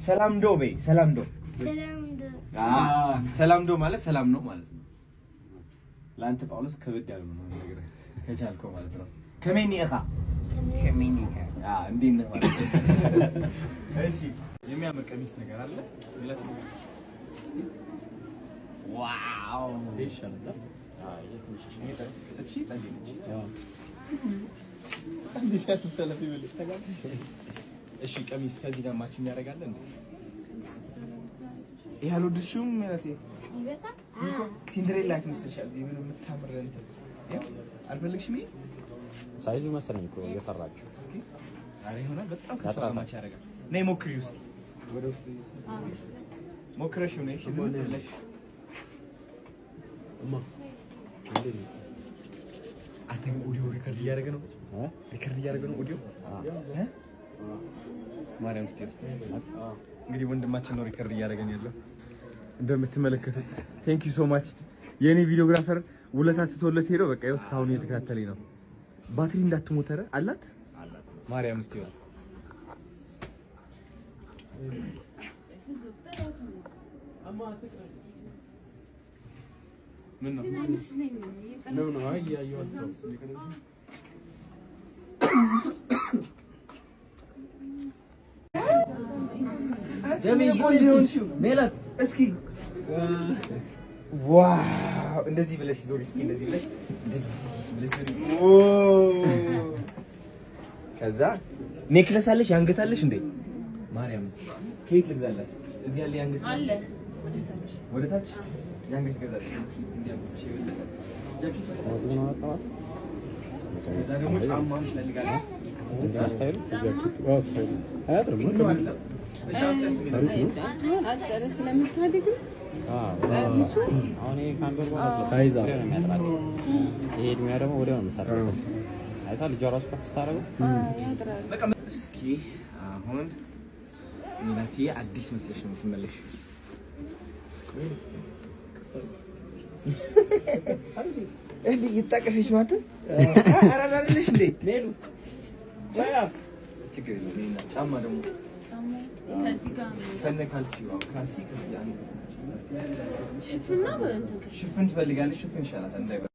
ሰላምዶ በይ ሰላምዶ ሰላምዶ ማለት ሰላም ነው ማለት ነው። ለአንተ ጳውሎስ ከበድ ያለው ነው ነገር ከቻልከው ማለት ነው። ከሜኒኻ እንዴት ነህ ማለት ነው። እሺ የሚያምር ቀሚስ ነገር አለ። ዋው ይሻላል። እሺ ቀሚስ ከዚህ ጋር ማች የሚያደርጋል እንዴ? ይሄ አልወደድሽውም ማለት ይበቃ ሲንድሬላ ያስመስልሻል። ምንም የምታምር እንትን አልፈልግሽም። ሳይዙ መሰለኝ እኮ እየፈራችሁ። እስኪ አሬ ሆነ በጣም ከሷ ማች ያደርጋል። ነይ ሞክሪው እስኪ ወደ ውስጥ ሞክረሽው ነይ። እሺ ዝም ብለሽ እማ አንተ ኦዲዮ ሪከርድ እያደረገ ነው። ሪከርድ እያደረገ ነው ኦዲዮ ማርያም ስቲል እንግዲህ ወንድማችን ነው ሪከርድ እያደረገን ያለው እንደምትመለከቱት። ቴንክ ዩ ሶ ማች የኔ ቪዲዮግራፈር ውለታ ትቶለት ሄዶ በቃ ይኸው እስካሁን እየተከታተለኝ ነው። ባትሪ እንዳትሞተረ አላት ማርያም ስቲል ምን ነው ነው አይ ያዩት ሜላት እስኪ ዋው እንደዚህ ብለሽ ዞሪ እስኪ እንደዚህ ብለሽ ኦ ከዛ ኔክለስ አለሽ ያንገታለሽ እንዴ ማርያም ከየት ልግዛላት? እዚህ ያለ ያንገት አለ ወደ ታች ያንገት ገዛለሽ እንዲያምርሽ ይበልጣል። ከዛ ደግሞ ጫማም ፈልጋለሽ ስታይሉ ስታይሉ አያድርም እስኪ አሁን ሚላቴ አዲስ መስለሽ ነው የምትመለሽ። እንዴ ይጣቀሰሽ ማለት አራራልሽ እንዴ ሜሉ ችግር የለም። ጫማ ደግሞ ከዚህ ጋር ከነ ካልሲው ካልሲ ከዚህ አንድ ሽፍን ነው። ሽፍን ትፈልጋለሽ? ሽፍን ይሻላል እንዳይ